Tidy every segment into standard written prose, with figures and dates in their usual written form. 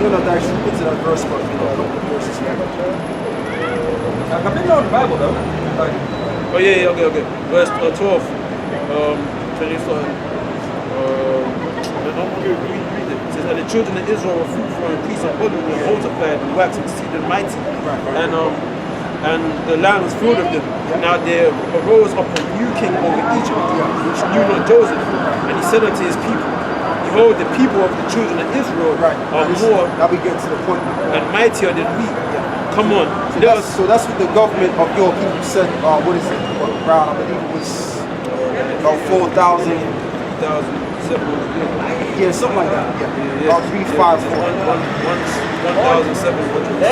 don't have to actually get to that verse, but you know, a couple of verses here. I've been on the Bible though. Like, oh yeah, okay. Verse 12. 24. Read it. It says, and the children of Israel were fruitful and increased abundantly and multiplied and waxed exceeding mighty. And the land was filled of them. Now there arose up a new king over Egypt, which knew not Joseph. And he said unto his people, behold, the people of the children of Israel are more now we get to the point and mightier than we. Come on. So that's what the government of your people said. What is it? Around, I believe it was about 4,000. 3,700. Yeah, something like that. Yeah. About 3, 5, 4. 1,700.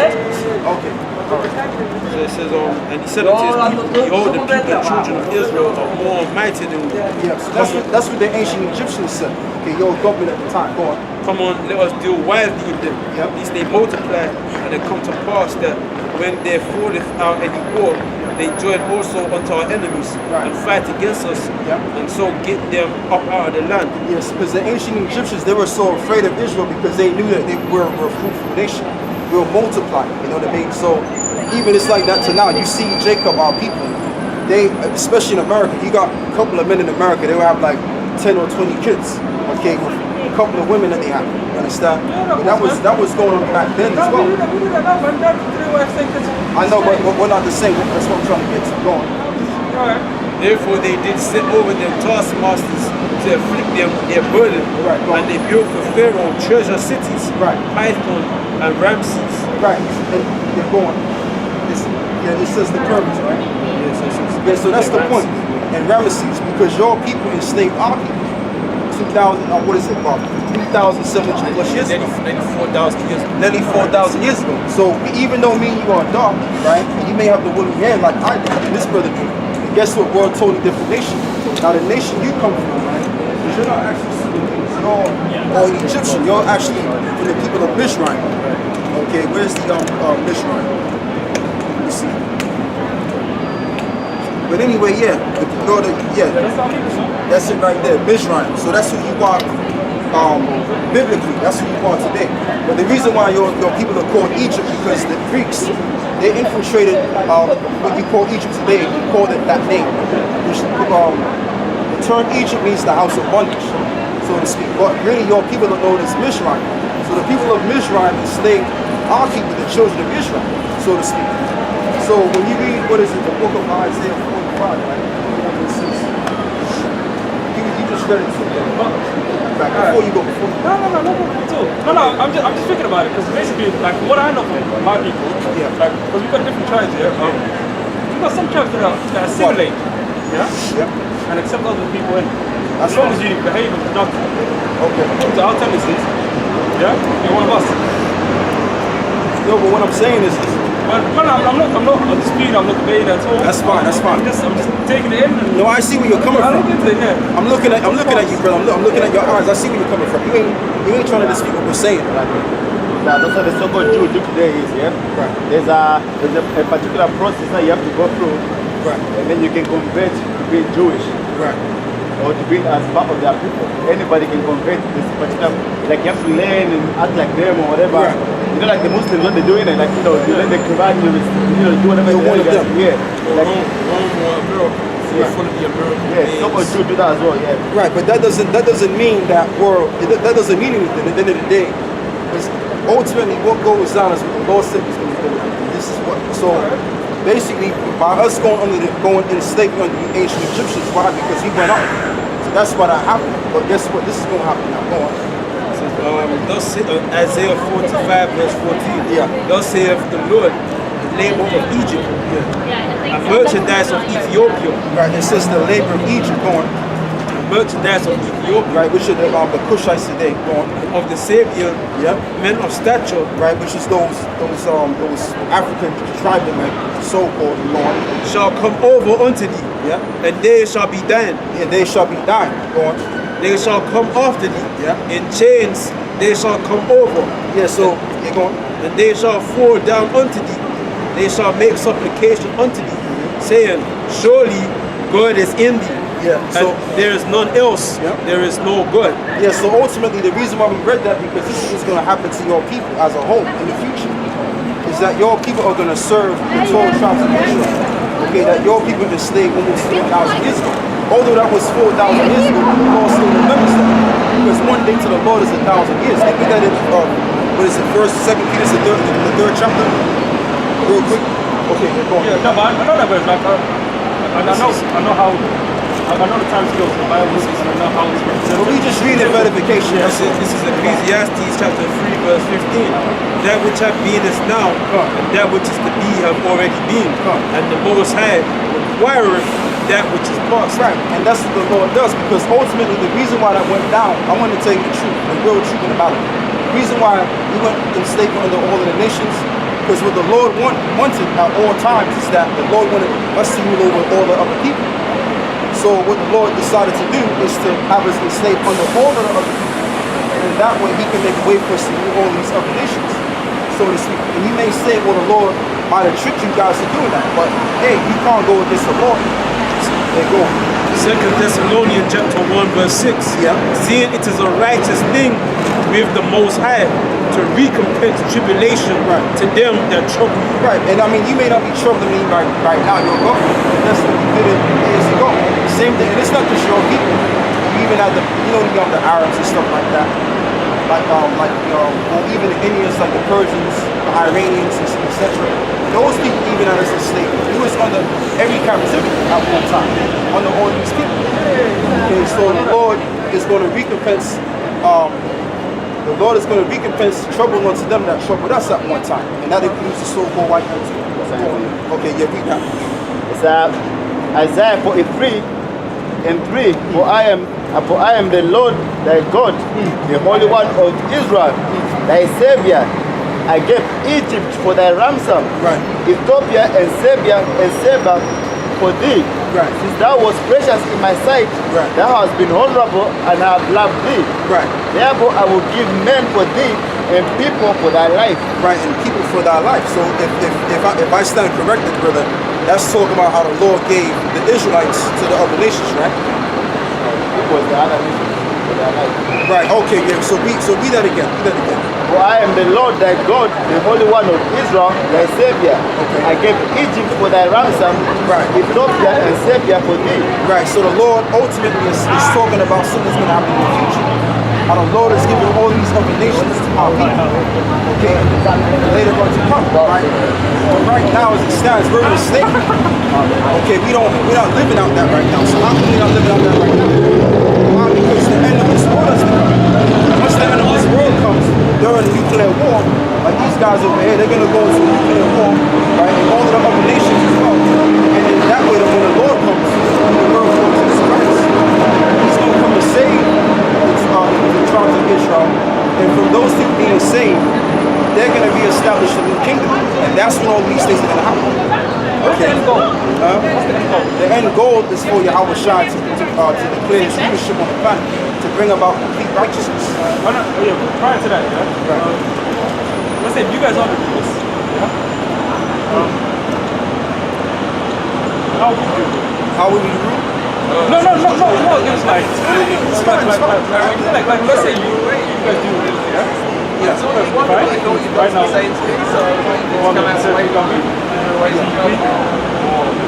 Okay. So it says, and he said unto his people, behold, the people, the children of Israel are more mighty than we. Yeah, so that's what the ancient Egyptians said. Okay, your government at the time, go on. Come on, let us deal wisely with them. Lest they multiply, and it come to pass that when there falleth out any war, they join also unto our enemies and fight against us, and so get them up out of the land. Yes, because the ancient Egyptians, they were so afraid of Israel because they knew that they were a fruitful nation. We will multiply, you know what I mean? So even it's like that to now. You see Jacob, our people, they, especially in America, you got a couple of men in America, they will have like 10 or 20 kids, okay, with a couple of women that they have, you understand? But that was going on back then as well. I know, but we're not the same. That's what I'm trying to get to. Go on. Therefore they did set over them taskmasters to afflict them their burden, and they built for Pharaoh treasure cities, Python and Ramses. Right, and they're going. It says the pyramids, right? Yeah, so that's the point. And Ramesses, because your people enslaved our people. 2,000, what is it, about 3,700 plus years ago. Nearly 4,000 years ago. Nearly 4,000 years ago. So even though me and you are dark, right, and you may have the woolly hair like I do, and this brother do, and guess what, we're a totally different nation. Now the nation you come from, right, because you're not actually Sudanese, you're Egyptian, you're actually from the people of Mizraim. Okay, where's the Mizraim? Let me see. But anyway, yeah, if you go to, that's it right there, Mizraim. So that's who you are biblically, that's who you are today. But the reason why your people are called Egypt, because the Greeks, they infiltrated what you call Egypt today, you called it that name. Which, the term Egypt means the house of bondage, so to speak. But really your people are known as Mizraim. So the people of Mizraim enslaved our people, the children of Israel, so to speak. So when you read, what is it, the book of Isaiah 45, right? You just read it to me. Before you go. No, I'm just thinking about it, because basically, like, what I know from my people, like, because we've got different tribes here, we've got some tribes that assimilate, and accept other people in. As long as you behave and conduct. Okay. So our tendencies, you're one of us. No, but what I'm saying is, I'm not disputing, I'm not debating at all. That's fine. I'm just taking it in. No, I see where you're coming from. I'm looking at you, brother. I'm looking at your eyes. I see where you're coming from. You ain't trying to dispute what we're saying. Now, that's what the so-called Jew do today is, There's a particular process that you have to go through, and then you can convert to being Jewish, or to be as part of their people. Anybody can convert to this particular, like you have to learn and act like them or whatever. You know, like the Muslims, what they're doing, like, you know, you learn the Quran, you do whatever you want. Someone should do that as well, Right, but that doesn't mean that that doesn't mean anything at the end of the day. Because ultimately what goes down is what the Lord said is going to go down. This is what, so basically by us going in slavery under the ancient Egyptians, why? Because he went up. So that's what happened. But guess what? This is going to happen now. Go on. Thus Isaiah 45 verse 14. Thus saith the Lord, the labor of Egypt, and merchandise of Ethiopia. Right, it says the labor of Egypt, going. Merchandise of Ethiopia. Right, which are the Cushites today, going. Of the Sabian, men of stature. Right, which is those African tribesmen, so-called, shall come over unto thee. And they shall be thine. And they shall be thine, going. They shall come after thee. In chains they shall come over. So you're going. And they shall fall down unto thee. They shall make supplication unto thee, saying, surely God is in thee. Yeah, so- and there is none else. Yeah. There is no God. Yeah, so ultimately the reason why we read that, because this is going to happen to your people as a whole in the future, is that your people are going to serve the 12 tribes of Israel. Okay, that your people are enslaved almost 4,000 years ago. Although that was 4,000 years ago, the Lord still remembers that. Because one day to the Lord is 1,000 years. They put that in, what is it, first, second Peter, the third chapter? Real quick. Okay, go on. Yeah, no, but I know that verse. Like, I know how. I know the time scales in the Bible, and I know how it's represented. But we just read in verification. This is Ecclesiastes chapter 3 verse 15. That which have been is now, and that which is to be have already been. And the Most High requireth that which is past. Right, and that's what the Lord does, because ultimately the reason why that went down, I want to tell you the truth, the real truth about it. The reason why we went enslaved under all of the nations, because what the Lord wanted at all times is that the Lord wanted us to rule over all the other people. So what the Lord decided to do is to have us enslaved under all of the other people. And that way he can make a way for us to rule all these other nations, so to speak. And you may say, well, the Lord might have tricked you guys to doing that, but hey, you can't go against the Lord. They go. 2 Thessalonians chapter 1 verse 6. Yeah. Seeing it is a righteous thing with the Most High to recompense tribulation to them that trouble you. Right, and I mean, you may not be troubling me right now, your government. That's what we did it years ago. Same thing, and it's not just your people. Even at the, the Arabs and stuff like that. Or even the Indians, like the Persians, the Iranians, etc. Those people even at us enslaved. It was under every captivity at one time, under all these people. Okay, so the Lord is going to recompense. The Lord is going to recompense trouble unto them that troubled us at one time, and that includes the so-called white people. Okay, yeah, read that. It's Isaiah 43:3. For I am the Lord thy God, the Holy One of Israel, thy Savior. I gave Egypt for thy ransom, Right. Ethiopia and Seba for thee. Right. Since thou was precious in my sight, Right. thou hast been honorable, and I have loved thee. Right. Therefore I will give men for thee, and people for thy life. Right, and people for thy life. So if I stand corrected, brother, that's talking about how the Lord gave the Israelites to the other nations, right? People for the other nations, for thy life. Right. Okay. Yeah. So read that again. Read that again. For I am the Lord thy God, the Holy One of Israel, thy Savior. Okay. I gave Egypt for thy ransom, Right. Ethiopia and Seba for thee. Right. So the Lord ultimately is talking about something that's going to happen in the future. How the Lord is giving all these other nations to our people. Okay. Later on to come. Right. But right now, as it stands, we're in slavery. Okay. We're not living out that right now. So how come we're not living out that right now? Why? Because the end of this world has to come. Once the end of this world comes, they're in a nuclear war. Like these guys over here, they're going to go into a nuclear war, right? And all of the other nations as well. And then that way, when the Lord comes, the Lord comes Jesus Christ. He's going to come and save the tribes of Israel. And from those people being saved, they're going to reestablish a new kingdom. And that's when all these things are going to happen. What's the end goal? What's the end goal? The end goal is for Yahweh Shai to declare his leadership on the planet, to bring about complete righteousness. Prior to that, yeah. Right. Let's say if you guys are the rulers, yeah. How would you do it? How would we rule? No. It's like, let's say you guys do it, yeah. Yeah. Right? Right now, one of the government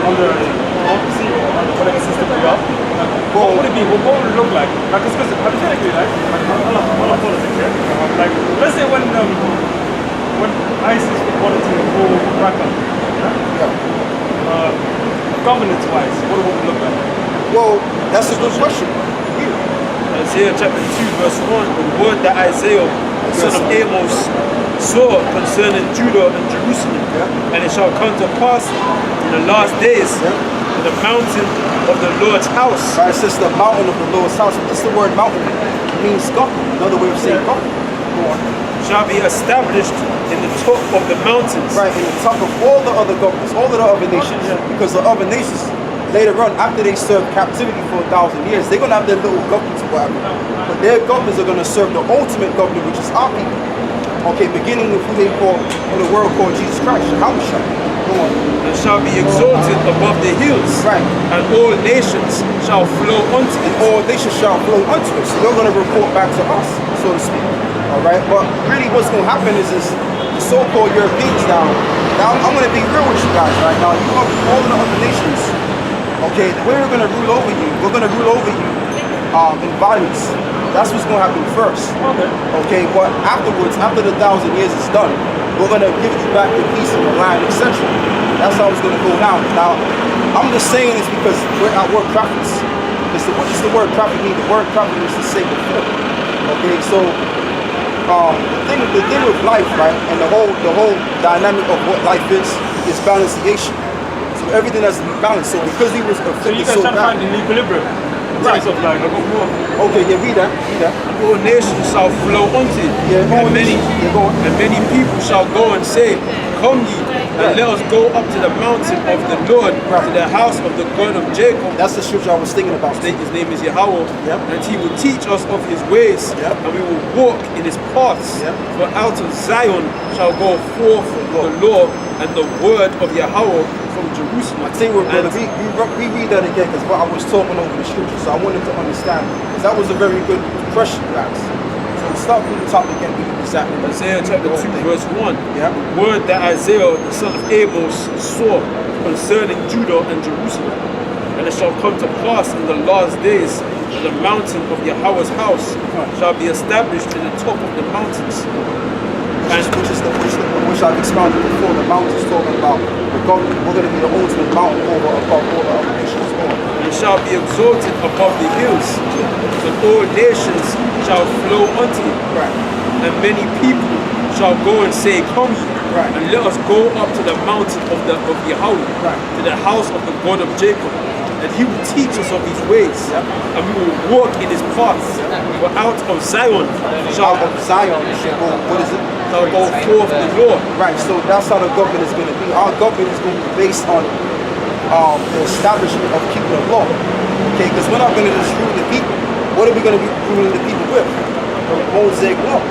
under democracy or under whatever system we are. What would it be? What would it look like? Because hypothetically, like, all politics, yeah. Like, let's say when ISIS wanted to go back up, yeah. Governance-wise, what would it look like? Well, that's a good question. Isaiah chapter 2 verse 1, the word that Isaiah, son of Amos, saw concerning Judah and Jerusalem. And it shall come to pass in the last days, the mountain of the Lord's house. Right, it says the mountain of the Lord's house. What's the word mountain? It means government. Another way of saying government. Go on. Shall be established in the top of the mountains. Right, in the top of all the other governments, all of the other nations. Because the other nations, later on, after they serve captivity for 1,000 years, they're going to have their little governments or whatever. But their governments are going to serve the ultimate government, which is our people. Okay, beginning with who the world called Jesus Christ, Yahweh Shai. Go on. And shall be exalted above the hills. Right. And all nations shall flow unto And it. all nations shall flow unto it. So they're going to report back to us, so to speak. All right. But really, what's going to happen is this: the so-called Europeans now. Now I'm going to be real with you guys right now. You look all of the other nations. Okay, the way we're going to rule over you, we're going to rule over you in violence. That's what's going to happen first. Okay. Okay, but afterwards, after the 1,000 years is done, we're going to give you back the peace and the land, etc. That's how it's going to go down. Now, I'm just saying this because we're at word prophets. What does the word prophet mean? The word prophet is to say the fulfilled. Okay, so the thing with life, right, and the whole dynamic of what life is balanceation. So everything has to be balanced. So because we was So you guys trying to find an equilibrium. Right. Of like, I got more. Okay, yeah, read that. All nations shall flow unto it. Yeah, go on. And many, Yeah, go on. and many people shall go and say, Come ye, and let us go up to the mountain of the Lord, to the house of the God of Jacob. That's the scripture I was thinking about. His name is Yahweh, Yep. and he will teach us of his ways, Yep. and we will walk in his paths. Yep. For out of Zion shall go forth the law and the word of Yahweh from Jerusalem. I tell you what, brother, And reread that again, because I was talking over the scripture, so I wanted to understand. Because that was a very good question you asked. So start from the top again, read exactly. Isaiah chapter 2 verse 1. Yeah. Word that Isaiah the son of Amos saw concerning Judah and Jerusalem. And it shall come to pass in the last days that the mountain of Yahweh's house shall be established in the top of the mountains. Which I've expounded before. The mountain's talking about we're going to be the ultimate mountain above all the other nations. And it shall be exalted above the hills, and all nations shall flow unto it. Right. And many people shall go and say, Come ye, Right. and let us go up to the mountain of Yahweh, Right. to the house of the God of Jacob. And he will teach us of his ways, and we will walk in his paths. For out of Zion shall Out of Zion shall go, what is it? shall go forth the Lord. Right, so that's how the government is going to be. Our government is going to be based on the establishment of keeping the law. Okay, because we're not going to just rule the people. What are we going to be ruling the people with? The Mosaic law.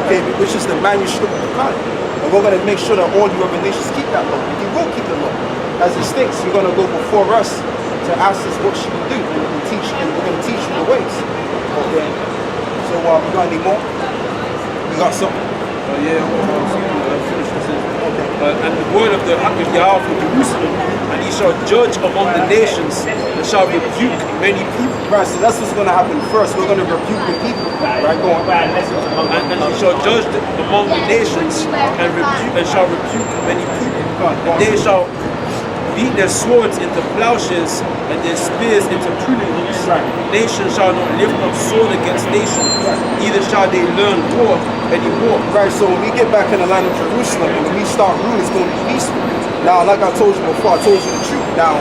Okay, which is the manuscript of the Quran. And we're going to make sure that all you other nations keep that law. If you will keep the law. As it states, you're going to go before us to ask us what should we do. And we're going to teach you the ways. Okay. So we got any more? We got something? Yeah, I'll finish this. And the word of Yahweh from Jerusalem, and he shall judge among the nations, and shall rebuke many people. Right, so that's what's going to happen first. We're going to rebuke the people. Right, go on. And he shall judge among the nations, and shall rebuke many people. And they shall beat their swords into plowshares, and their spears into pruning hooks. Right. Nation shall not lift up sword against nation, neither shall they learn war anymore. Right, so when we get back in the land of Jerusalem and when we start ruling, it's going to be peaceful. Now, like I told you before, I told you the truth. Now,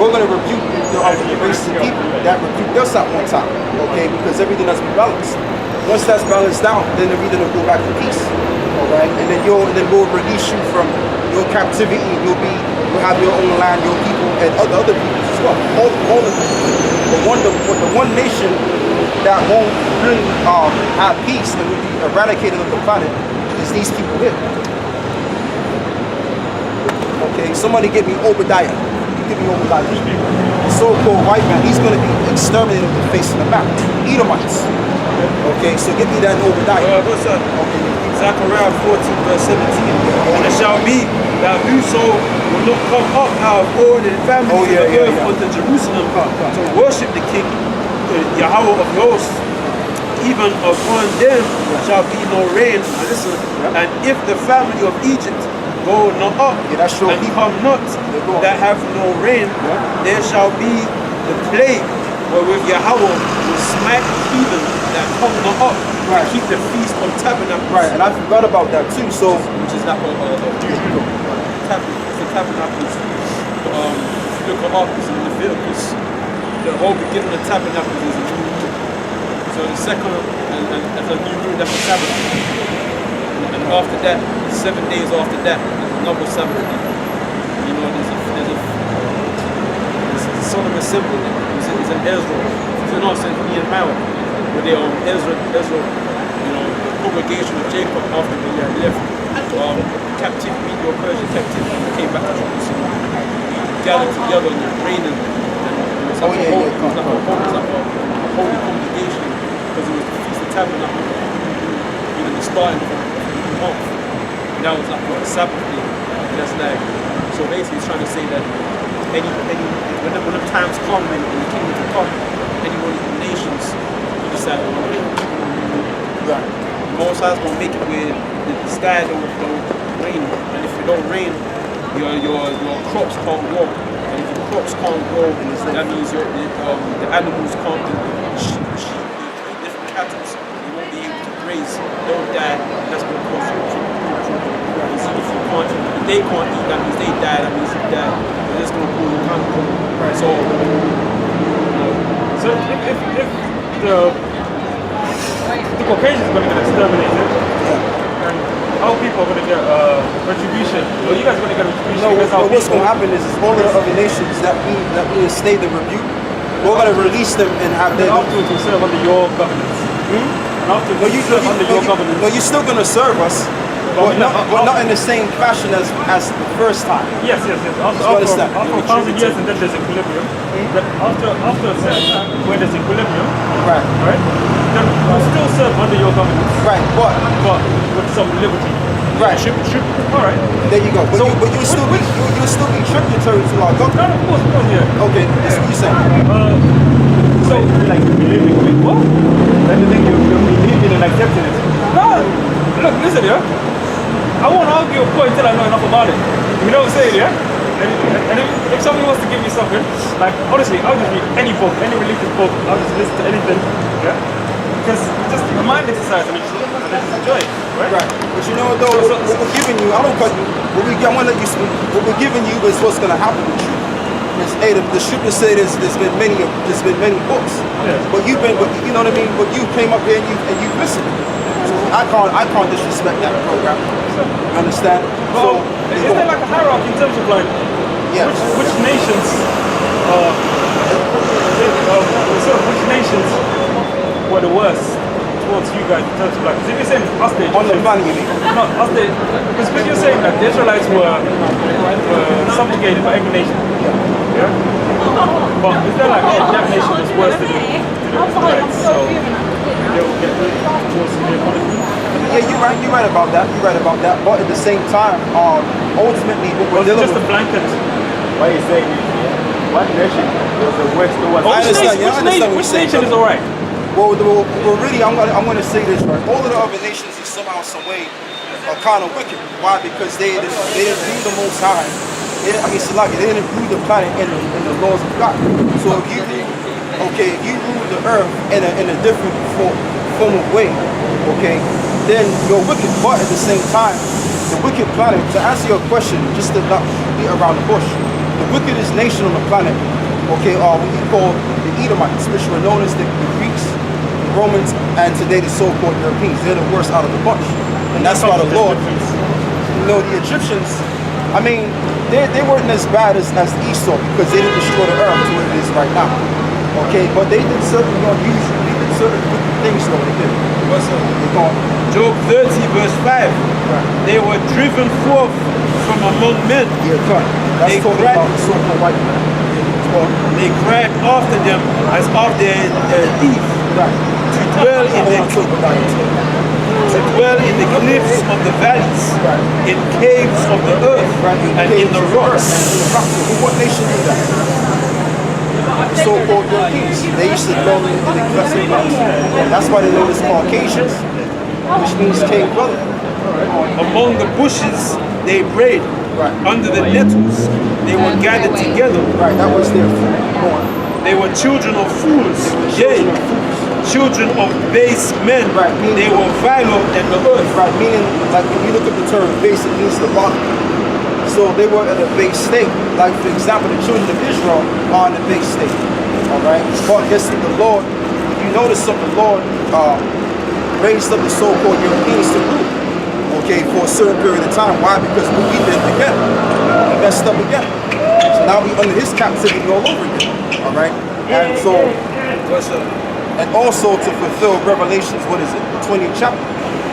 we're going to rebuke the races of people that rebuked us at one time, okay, because everything has been balanced. Once that's balanced down, then everything will go back to peace, all right? And then we'll release you from your captivity. You'll have your own land, your people, and other peoples as well. All of them. The one nation that won't really have peace and will be eradicated on the planet is these people here. Okay, somebody give me Obadiah. Give me Obadiah. The so-called white man, he's going to be exterminated with the face of the map. Edomites. Okay, so give me that Obadiah. What's up? Okay. Zechariah 14 verse 17. And it shall be that whoso will not come up out of all the families of the earth unto Jerusalem to worship the King, Yahweh of hosts, even upon them shall be no rain. And listen, and if the family of Egypt go not up and come not that have no rain, there shall be the plague wherewith Yahweh will smite the heathen that come not up to keep the feast of tabernacles. Right, and I forgot about that too. So, which is that the tabernacles. If you look at Arcus in Leviticus, the whole beginning of the tabernacles is a new moon. So the second and the new moon, that's the Sabbath. And after that, 7 days after that, there's another Sabbath. You know, there's a Solomon symbol. It's an Ezra. So not saying Nehemiah, where they Ezra, you know, the congregation of Jacob after they had left. captivity, your Persian captivity, came back to Jerusalem. Gathered together and was reigning. And it was like a holy congregation because it was the Feast of Tabernacles, even the starting of the month. And that was like what, a Sabbath day. And that's like, so basically it's trying to say that when the times come and the kingdom to come, any one of the nations decide on it. Right. Most High's gonna make it where the sky don't rain, and if it don't rain, your crops can't grow. And if your crops can't grow, that means the animals can't, the different cattle, they won't be able to graze, they'll die, and that's gonna cause you. If they can't eat, that means they die, that means you die. And that's gonna cause you can't grow. Right. So if the Caucasians are going to get exterminated, and our people are going to get retribution, or you guys are going to get retribution. No, what's going to happen is all of the other nations that we stay the rebuke, we're going to release them and have them. Afterwards, we'll serve under your governance. And afterwards, we'll serve under your governance. No, you're still going to serve us. But not in the same fashion as the first time. Yes. After 1,000 years and then there's equilibrium. But after a certain time where there's equilibrium, right? Then we'll still serve under your governance. Right, but with some liberty. Right. All right. There you go. But you'll still be tributary to our government. No, of course, yeah. Okay, that's what you're saying. So like believing in it. What? Then you think you're believing and accepting it. No. Look, listen, yeah. I won't argue a point until I know enough about it. You know what I'm saying, yeah? And if somebody wants to give me something, like, honestly, I'll just read any book, any religious book, I'll just listen to anything, yeah? Because it's just a mind exercise and I just enjoy it, right? But you know what, though, what we're giving you, I don't cut you, I want to let you speak. What we're giving you is what's going to happen with you. The scriptures say there's been many books, but you know what I mean. But you came up here and you listened. So I can't disrespect that program. You understand? Well, is there like a hierarchy in terms of like which nations, which nations were the worst towards you guys in terms of like? Because if you're saying us, on the planet, you mean? No, us, because if you're saying that the Israelites were subjugated by every nation. Yeah. But is there like that nation was worse than the Israelites? So they will get towards the economy. Yeah, you're right about that. But at the same time, ultimately, what we're dealing just with. a blanket. What you're saying is, what nation was the worst towards? Which nation is alright? Well, really, I'm gonna say this right. All of the other nations, in somehow, some way, are kind of wicked. Why? Because they didn't view the Most High. They didn't view the planet in the laws of God. So if you rule the earth in a different form of way, okay, then you're wicked. But at the same time, the wicked planet, to answer your question, just to not beat around the bush, the wickedest nation on the planet, okay, are what you call the Edomites, which were known as the Greeks, the Romans, and today the so-called Europeans. They're the worst out of the bunch. And that's why the Lord, the Egyptians, I mean, they weren't as bad as Esau because they didn't destroy the earth to what it is right now. Okay, but they did certain things though, they did. Job 30 verse 5. They were driven forth from among men. Yeah, right. That's talking about the so-called white man. They cried after them as after their thief. Right. To dwell in the cliffs of the valleys, in caves of the earth, and in the rocks. What nation did that? The so-called Europeans. They used to dwell in the cliffs of rocks. That's why they know as Caucasians, which means cave dweller. Among the bushes they prayed. Under the nettles they were gathered together. Right, that was their food. They were children of fools. Children of base men. Right, they were vile than the earth. Right, meaning, like when you look at the term base, it means the bottom. So they were at a base state. Like, for example, the children of Israel are in a base state. Alright? But guess what? The Lord, if you notice something, the Lord raised up the so-called Europeans to rule. Okay, for a certain period of time. Why? Because we did it again. We messed up again. So now we under his captivity all over again. Alright? And so, and also to fulfill Revelations, what is it? The 20th chapter.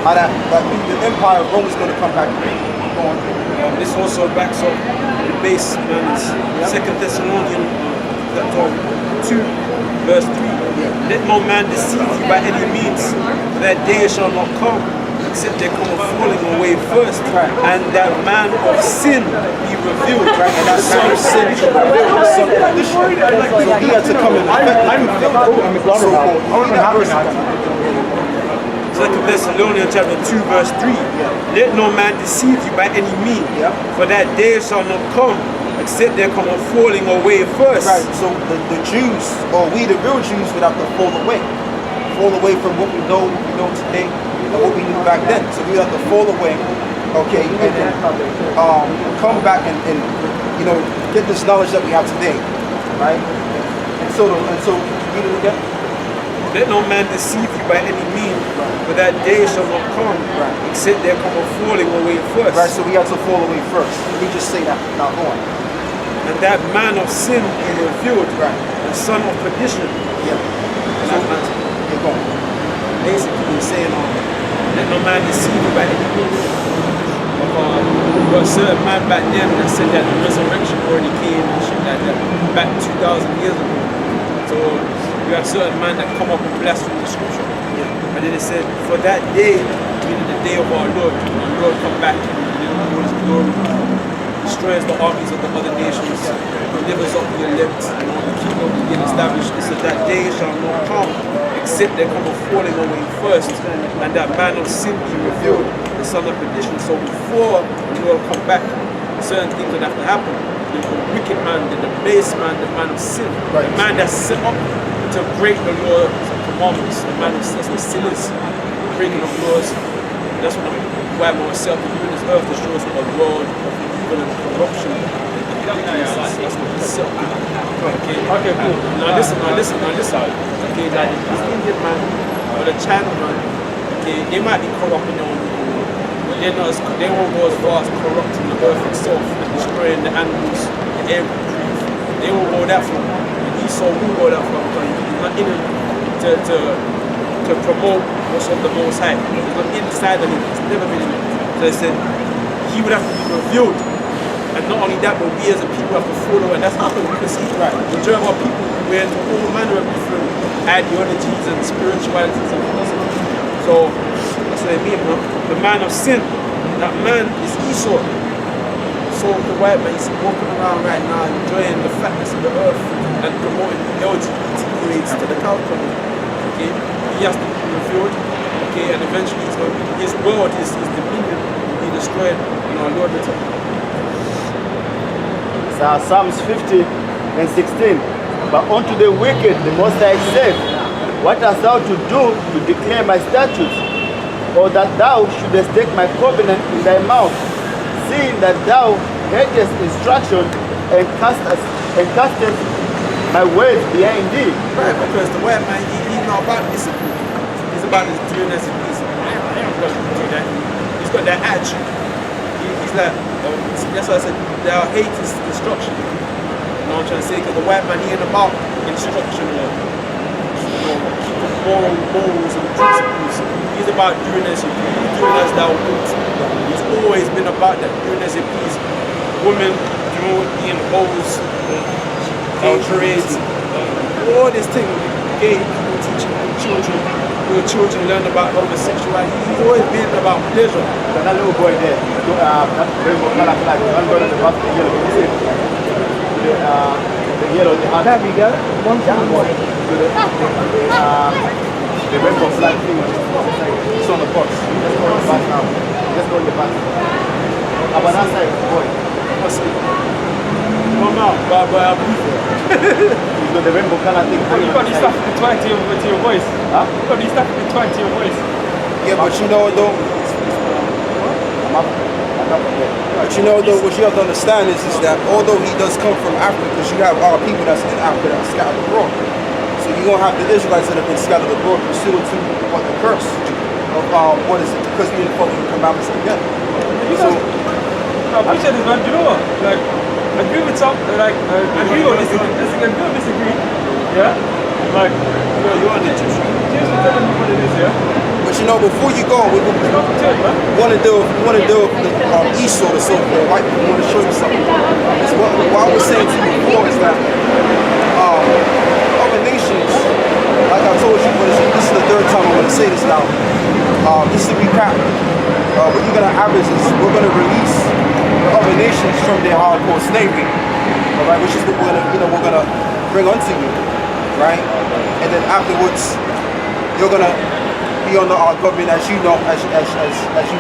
how that the empire of Rome is going to come back. Go on. This also backs up the base, man. It's 2 Thessalonians chapter 2, verse 3. Let no man deceive you by any means, that day shall not come, except there come a falling away first, and that man of sin be revealed, and that son of sin be revealed, the son of perdition. So he had to come in effect. 2 Thessalonians chapter 2 verse 3. Let no man deceive you by any means, for that day shall not come, except there come a falling away first. Right, so the Jews, or we the real Jews, would have to fall away from what we know today and what we knew back then. So we have to fall away, okay, and then come back and get this knowledge that we have today, right? And so read it again. Let no man deceive you by any means, for that day shall not come, except there come a falling away first. Right, so we have to fall away first. Let me just say that. Now go on. And that man of sin be revealed, the son of perdition. Yeah. So, go on. basically he's saying, let no man deceive you by any means. We got a certain man back then that said that the resurrection already came and shit like that, back 2,000 years ago. So you have certain man that come up and blaspheme the scripture. And then it said, for that day, meaning the day of our Lord come back in all his glory, destroys the armies of the other nations, delivers up the elect, the kingdom will be established. It said that day shall not come, except there come a falling away first, and that man of sin be revealed, the son of perdition. So before the Lord come back, certain things would have to happen. The wicked man, the base man, the man of sin, the man that's set up to break the Lord's commandments, the man of sin, that's what sin is, breaking of laws. That's what why man was set up to do in this earth, to show us a world of evil and corruption. That's what he's set up to do. Okay, cool. Now listen. Okay, like this Indian man or the China man, okay, they might be corrupt in their own people, but they won't go as far as corrupting the earth itself and destroying the animals, the air we breathe. They won't go that far. And Esau will go that far, but he's not in it to promote what's of the Most High. He's not inside of it. He's never been in it. So I said he would have to be revealed. And not only that, but we as a people have to follow, and that's happened. We can see the majority of our people we're into all manner of different ideologies and spiritualities and philosophy. So that's what I mean, man. The man of sin, that man is Esau. So the white man is walking around right now enjoying the fatness of the earth and promoting LGBT grades to the cow company. Okay, he has to be revealed. Okay, and eventually his world, his dominion will be destroyed in our Lord return. Psalms 50 and 16. But unto the wicked the Most High said, what hast thou to do to declare my statutes, or that thou shouldest take my covenant in thy mouth, seeing that thou hatest instruction and castest my words behind thee? Right, because the white man, he's not about discipline. He's about his doing as he pleases. He's got that attitude. He's like, that's why I said, thou hatest instruction. You know what I'm trying to say? Because the white man, he ain't about instruction or keeping morals and principles. He's about doing as you please, doing as thou wilt. He's always been about that, doing as you please. Women, being hoes, gay trades, all this thing, gay people teaching children, where children learn about homosexuality. He's always been about pleasure. That little boy there, that rainbow color flag, one brother in the back, the yellow, you see? The yellow, the heart. There we go. One young boy. The rainbow flag thing, it's on the box. Let's go in the back now. Let's go in the back. About that side, boy. What's it? No, but I'm You got the rainbow color thing. You got these stuff intertwined to your voice. Huh? You got these stuff intertwined to your voice. Yeah, but you know though. But you know though, what you have to understand is that although he does come from Africa, because you have our people that's in Africa that are scattered abroad. So you're gonna have the Israelites that have been scattered abroad pursuant to what the curse of what is it? Because we didn't follow the commandments together. So I appreciate this, man. Do you know what? Like, agree with some, like, agree or disagree. Agree or disagree. Yeah? Like, you're an Egyptian. Jews will tell me what it is, yeah? But you know, before you go, we want to deal with Esau, the so-called white people. We want to show you something. It's what I was saying to you before is that other nations, like I told you, this is the third time I'm going to say this now. Just to recap, what you're going to average is we're going to release the other nations from their hardcore slavery, all right, which is what we're going to bring onto you, right? And then afterwards, you're going to be under our government, as you know, as you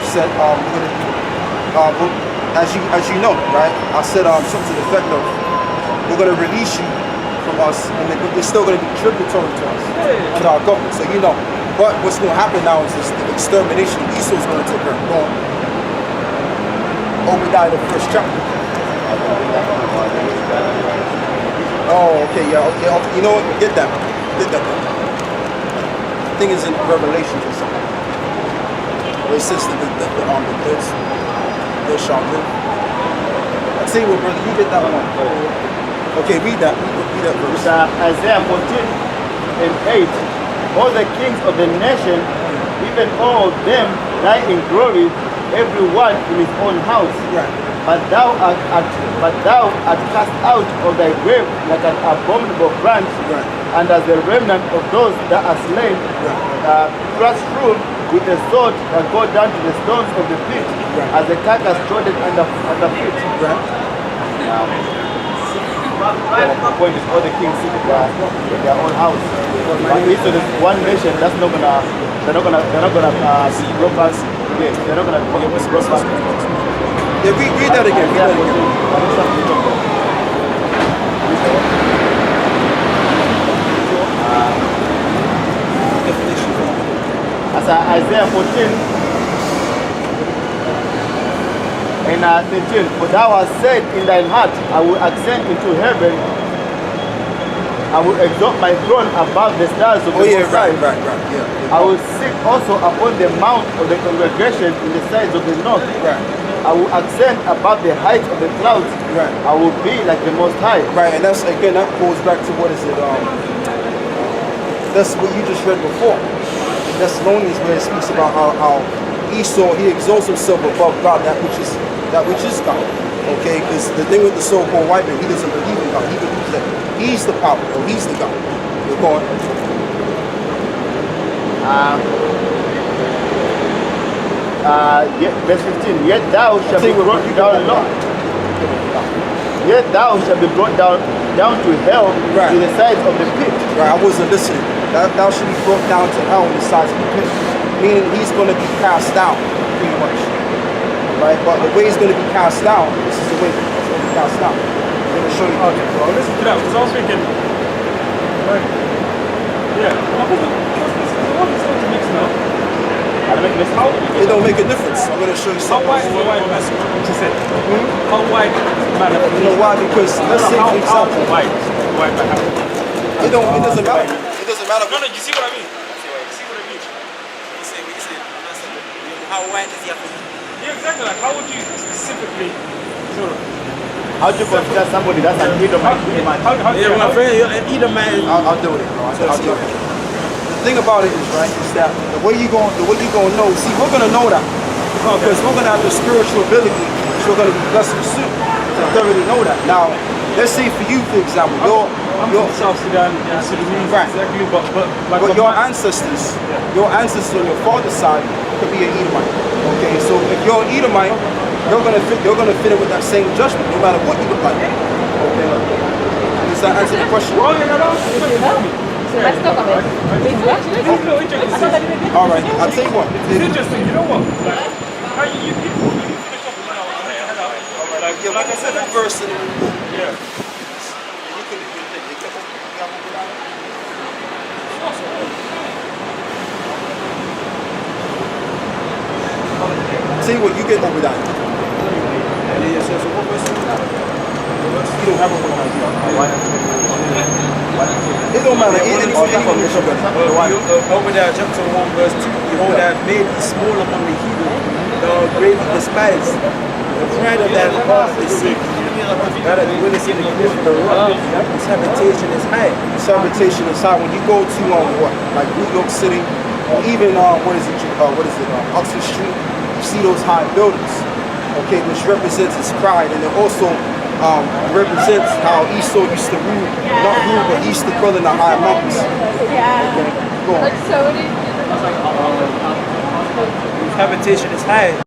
said, we're going to be, as you know, right? I said something to the effect of, we're going to release you from us, and they're still going to be tributary to us under our government, so you know. But what's going to happen now is this, the extermination. Esau's going to take her going. Obadiah, the first chapter. Oh, okay, yeah, okay. You know what? Get that. I think it's in Revelations or something. Where it says that the dead shall live. I tell you what, brother, you get that one. Okay, read that. Read that verse. Isaiah 14 and 8. All the kings of the nation, even all of them, lie in glory, every one in his own house. Right. But thou art cast out of thy grave like an abominable branch, Right. and as the remnant of those that are slain, thrust through with a sword that go down to the stones of the pit, as the carcass trodden under feet. Right. The point is all the kings sit in their own house. But if there is one nation that's not gonna be brought back. Yes, they're not gonna be brought back. Yeah, read that again. Read that again. As Isaiah 14 and 13, for thou hast said in thine heart, I will ascend into heaven, I will exalt my throne above the stars of the Most High. Right, yeah. I will sit also upon the mount of the congregation in the sides of the north. Right. I will ascend above the height of the clouds. Right. I will be like the Most High. Right, and that's again that goes back to what is it? That's what you just read before. Thessalonians, where it speaks about how Esau, he exalts himself above God, that which is God. Okay, because the thing with the so-called white man, he doesn't believe in God. He believes that he's the power, or he's the God. You're going. Verse 15. Yet thou shalt be brought down low. Yet thou shalt be brought down to hell, Right. to the sides of the pit. Right, I wasn't listening. Thou should be brought down to hell on the sides of the pit. Meaning he's going to be cast down, pretty much. Right, but the way he's going to be cast down, this is the way he's going to be cast down. I'm going to show you. Okay, well, listen to that, because I was thinking, right, yeah, what is going to mix now? It don't make a difference. I'm going to show you How something. wide is the white man? What you said? How wide is the man? You know why? Because let's say, for How example, wide is the white man? it doesn't matter. It doesn't matter. No, you see what I mean? You see what I mean? How wide is he? Yeah, exactly. Like, how would you specifically sort of... How do you consider somebody that's an Edomite? Yeah, my friend, you're an Edomite. I'll do it, bro. I'll do it. The thing about it is, right, is that the way you gonna know. See, we're gonna know that because we're gonna have the spiritual ability, which we're gonna be blessed with soon to thoroughly know that. Now, let's say for you, for example, I'm from South Sudan, Sudanese, Right. exactly, but but your ancestors on your father's side could be an Edomite. Okay, so if you're an Edomite, you're gonna fit in with that same judgment, no matter what you look like. Okay, does that answer the question? Oh, yeah, no. Let's talk about it. All right, I'll tell you what. It's interesting, you know what? Like, how you finish up and I'll head out. Yeah, like I said, that verse. Yeah. See what you get over that. You don't have a it don't matter. Over there, chapter 1, verse 2, behold, I have made thee small among the heathen, thou art greatly despised. The pride of thy heart is sick. Now that you really see the gift of the rock, his habitation is high. His habitation is high. When you go to what, like New York City, or even Oxford Street. You see those high buildings, okay, which represents his pride, and it also represents how Esau used to rule, not rule, but he used to dwell in the high mountains. Yeah. Okay, go on. Like so, what do you Habitation is high.